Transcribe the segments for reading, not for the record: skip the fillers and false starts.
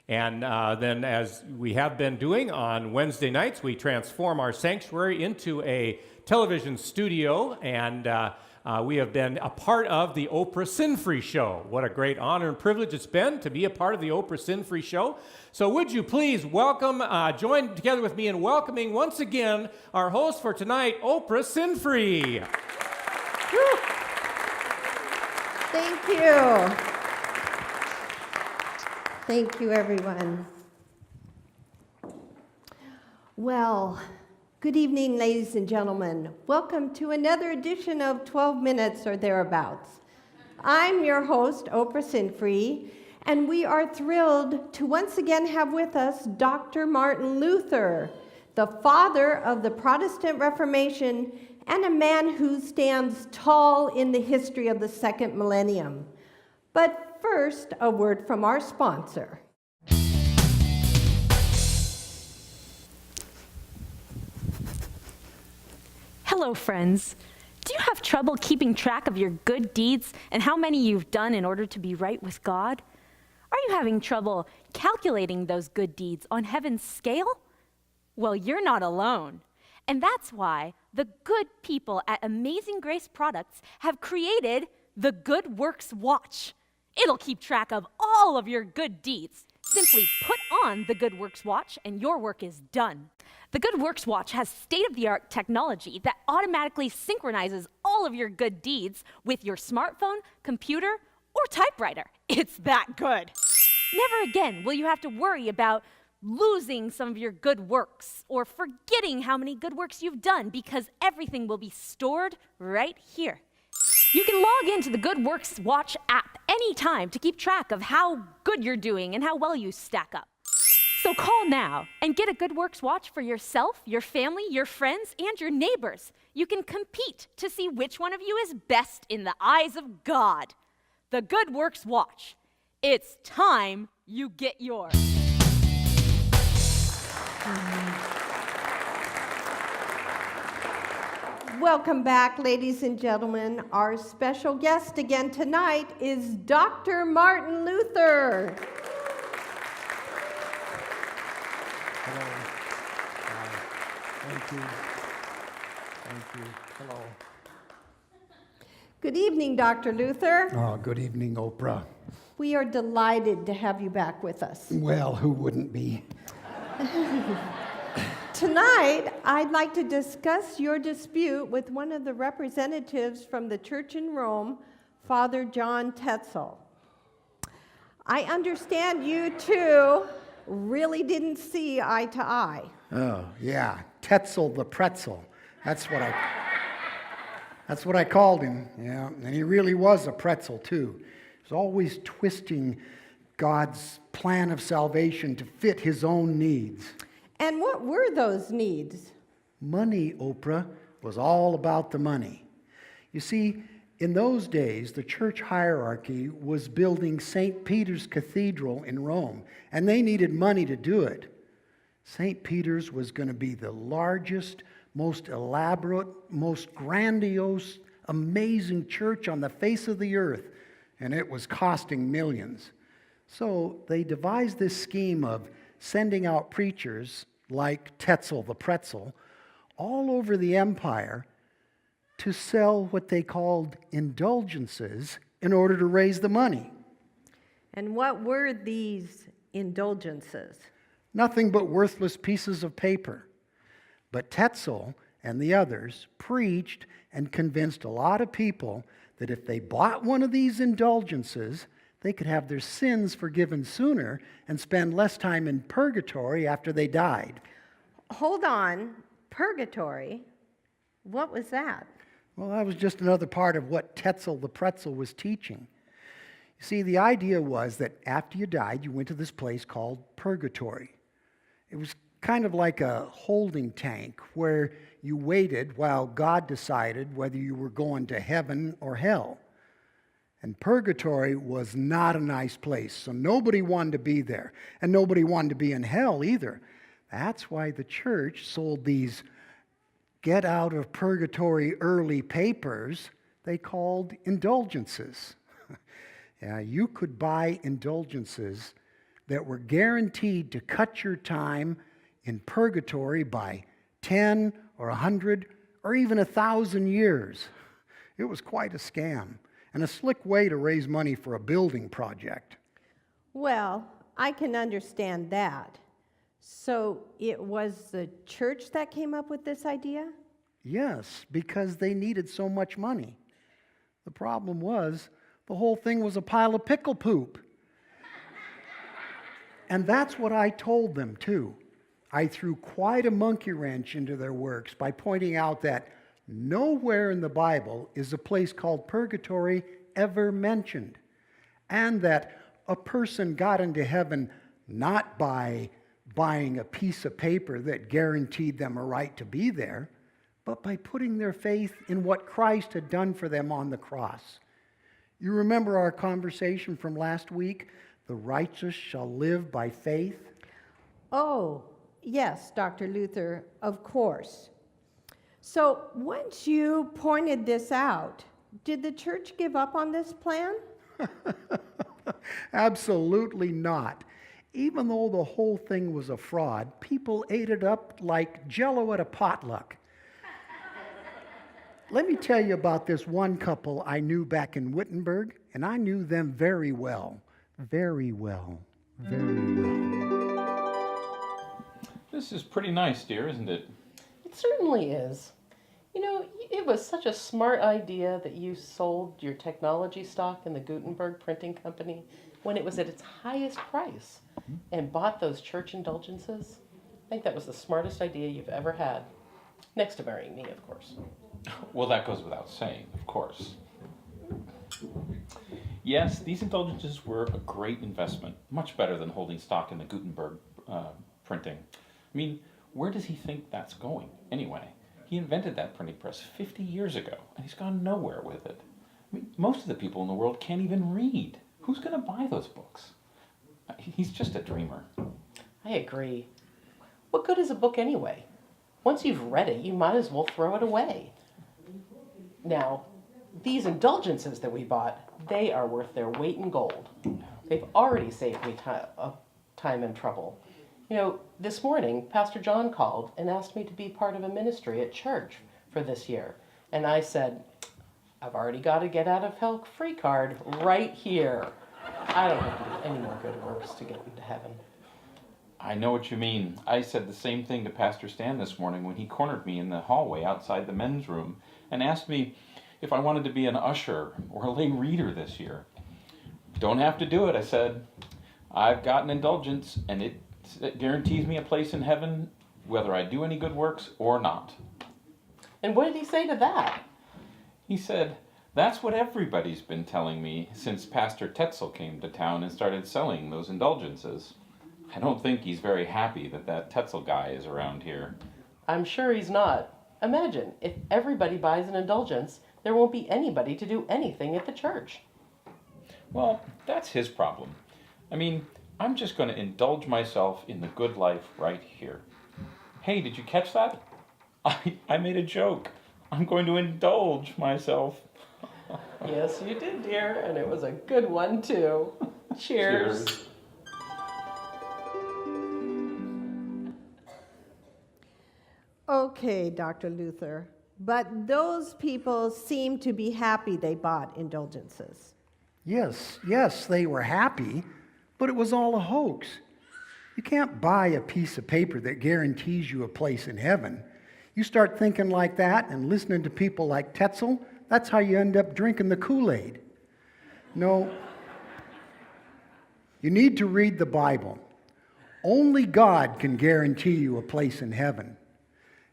And then, as we have been doing on Wednesday nights, we transform our sanctuary into a television studio, and we have been a part of the Oprah Sinfree show. What a great honor and privilege it's been to be a part of the Oprah Sinfree show. So would you please join together with me in welcoming once again our host for tonight, Oprah Sinfree. Woo. Thank you. Thank you, everyone. Well, good evening, ladies and gentlemen. Welcome to another edition of 12 Minutes or Thereabouts. I'm your host, Oprah Sinfree, and we are thrilled to once again have with us Dr. Martin Luther, the father of the Protestant Reformation and a man who stands tall in the history of the second millennium. But first, a word from our sponsor. Hello, friends. Do you have trouble keeping track of your good deeds and how many you've done in order to be right with God? Are you having trouble calculating those good deeds on heaven's scale? Well, you're not alone. And that's why the good people at Amazing Grace Products have created the Good Works Watch. It'll keep track of all of your good deeds. Simply put on the Good Works Watch and your work is done. The Good Works Watch has state-of-the-art technology that automatically synchronizes all of your good deeds with your smartphone, computer, or typewriter. It's that good. Never again will you have to worry about losing some of your good works or forgetting how many good works you've done, because everything will be stored right here. You can log into the Good Works Watch app anytime to keep track of how good you're doing and how well you stack up. So call now and get a Good Works Watch for yourself, your family, your friends, and your neighbors. You can compete to see which one of you is best in the eyes of God. The Good Works Watch. It's time you get yours. Welcome back, ladies and gentlemen. Our special guest again tonight is Dr. Martin Luther. Hello. Thank you. Thank you. Hello. Good evening, Dr. Luther. Oh, good evening, Oprah. We are delighted to have you back with us. Well, who wouldn't be? Tonight, I'd like to discuss your dispute with one of the representatives from the church in Rome, Father John Tetzel. I understand you two really didn't see eye to eye. Oh, yeah. Tetzel the pretzel. That's what I called him. Yeah, and he really was a pretzel, too. He was always twisting God's plan of salvation to fit his own needs. And what were those needs? Money, Oprah, was all about the money. You see, in those days, the church hierarchy was building St. Peter's Cathedral in Rome, and they needed money to do it. St. Peter's was going to be the largest, most elaborate, most grandiose, amazing church on the face of the earth, and it was costing millions. So they devised this scheme of sending out preachers like Tetzel the pretzel all over the empire to sell what they called indulgences in order to raise the money. And what were these indulgences? Nothing but worthless pieces of paper. But Tetzel and the others preached and convinced a lot of people that if they bought one of these indulgences, they could have their sins forgiven sooner and spend less time in purgatory after they died. Hold on, purgatory? What was that? Well, that was just another part of what Tetzel the pretzel was teaching. You see, the idea was that after you died, you went to this place called purgatory. It was kind of like a holding tank where you waited while God decided whether you were going to heaven or hell. And purgatory was not a nice place, so nobody wanted to be there, and nobody wanted to be in hell either. That's why the church sold these get out of purgatory early papers they called indulgences. Yeah, you could buy indulgences that were guaranteed to cut your time in purgatory by 10 or 100 or even 1,000 years. It was quite a scam and a slick way to raise money for a building project. Well, I can understand that. So it was the church that came up with this idea? Yes, because they needed so much money. The problem was, the whole thing was a pile of pickle poop. And that's what I told them, too. I threw quite a monkey wrench into their works by pointing out that nowhere in the Bible is a place called purgatory ever mentioned, and that a person got into heaven not by buying a piece of paper that guaranteed them a right to be there, but by putting their faith in what Christ had done for them on the cross. You remember our conversation from last week? The righteous shall live by faith. Oh, yes, Dr. Luther, of course. So once you pointed this out, did the church give up on this plan? Absolutely not. Even though the whole thing was a fraud, people ate it up like Jell-O at a potluck. Let me tell you about this one couple I knew back in Wittenberg, and I knew them very well. Very well. Very well. This is pretty nice, dear, isn't it? It certainly is. You know, it was such a smart idea that you sold your technology stock in the Gutenberg Printing Company when it was at its highest price and bought those church indulgences. I think that was the smartest idea you've ever had. Next to marrying me, of course. Well, that goes without saying, of course. Yes, these indulgences were a great investment, much better than holding stock in the Gutenberg printing. I mean, where does he think that's going, anyway? He invented that printing press 50 years ago, and he's gone nowhere with it. I mean, most of the people in the world can't even read. Who's going to buy those books? He's just a dreamer. I agree. What good is a book anyway? Once you've read it, you might as well throw it away. Now, these indulgences that we bought, they are worth their weight in gold. They've already saved me time and trouble. You know, this morning, Pastor John called and asked me to be part of a ministry at church for this year. And I said, I've already got a get out of hell free card right here. I don't have to do any more good works to get into heaven. I know what you mean. I said the same thing to Pastor Stan this morning when he cornered me in the hallway outside the men's room and asked me if I wanted to be an usher or a lay reader this year. Don't have to do it, I said. I've got an indulgence, and it guarantees me a place in heaven whether I do any good works or not. And what did he say to that? He said, that's what everybody's been telling me since Pastor Tetzel came to town and started selling those indulgences. I don't think he's very happy that Tetzel guy is around here. I'm sure he's not. Imagine, if everybody buys an indulgence, there won't be anybody to do anything at the church. Well, that's his problem. I mean, I'm just going to indulge myself in the good life right here. Hey, did you catch that? I made a joke. I'm going to indulge myself. Yes, you did, dear, and it was a good one, too. Cheers. Cheers. Okay, Dr. Luther, but those people seem to be happy they bought indulgences. Yes, they were happy, but it was all a hoax. You can't buy a piece of paper that guarantees you a place in heaven. You start thinking like that and listening to people like Tetzel, that's how you end up drinking the Kool-Aid. No, you need to read the Bible. Only God can guarantee you a place in heaven.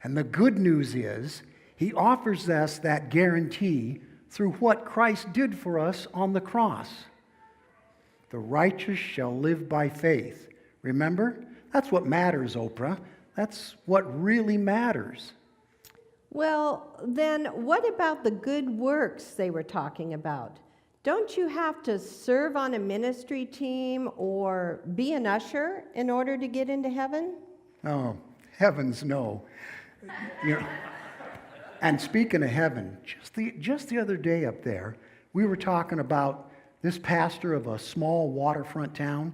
And the good news is, He offers us that guarantee through what Christ did for us on the cross. The righteous shall live by faith. Remember? That's what matters, Oprah. That's what really matters. Well, then what about the good works they were talking about? Don't you have to serve on a ministry team or be an usher in order to get into heaven? Oh, heavens no. You know, and speaking of heaven, just the other day up there, we were talking about this pastor of a small waterfront town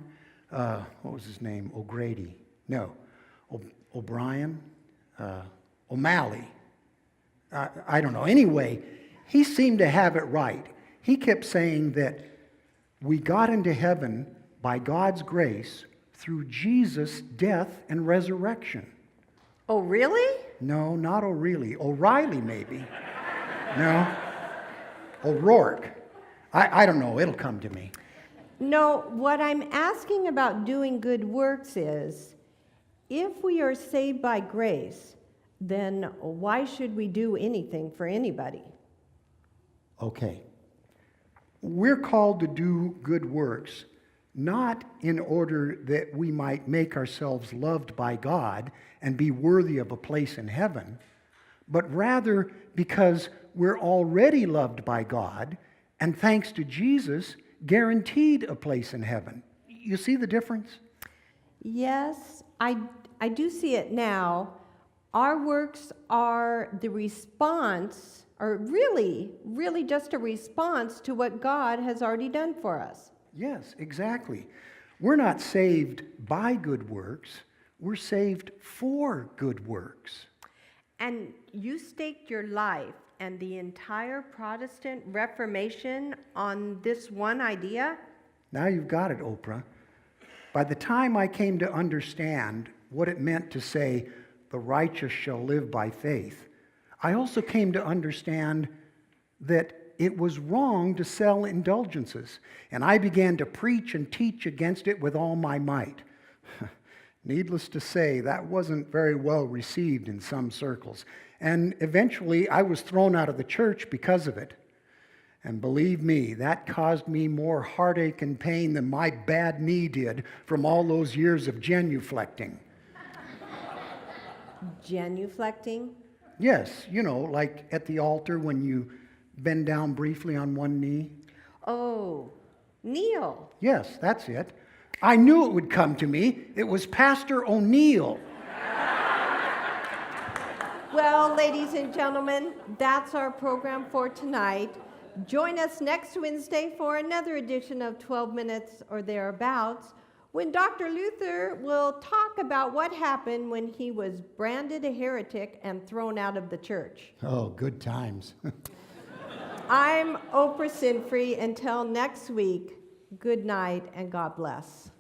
what was his name? O'Grady. No. O'Brien? O'Malley. I don't know. Anyway, he seemed to have it right. He kept saying that we got into heaven by God's grace through Jesus' death and resurrection. Oh, really? No, not O'Reilly. O'Reilly, maybe. No. O'Rourke. I don't know. It'll come to me. No, what I'm asking about doing good works is, if we are saved by grace, then why should we do anything for anybody? Okay. We're called to do good works, not in order that we might make ourselves loved by God and be worthy of a place in heaven, but rather because we're already loved by God and thanks to Jesus, guaranteed a place in heaven. You see the difference? Yes, I do see it now. Our works are the response, or really just a response to what God has already done for us. Yes, exactly. We're not saved by good works. We're saved for good works. And you staked your life and the entire Protestant Reformation on this one idea? Now you've got it, Oprah. By the time I came to understand what it meant to say, the righteous shall live by faith, I also came to understand that it was wrong to sell indulgences, and I began to preach and teach against it with all my might. Needless to say, that wasn't very well received in some circles, and eventually I was thrown out of the church because of it. And believe me, that caused me more heartache and pain than my bad knee did from all those years of genuflecting. Genuflecting? Yes, you know, like at the altar when you bend down briefly on one knee. Oh, kneel. Yes, that's it. I knew it would come to me. It was Pastor O'Neill. Well, ladies and gentlemen, that's our program for tonight. Join us next Wednesday for another edition of 12 Minutes or Thereabouts, when Dr. Luther will talk about what happened when he was branded a heretic and thrown out of the church. Oh, good times. I'm Oprah Sinfree. Until next week, good night and God bless.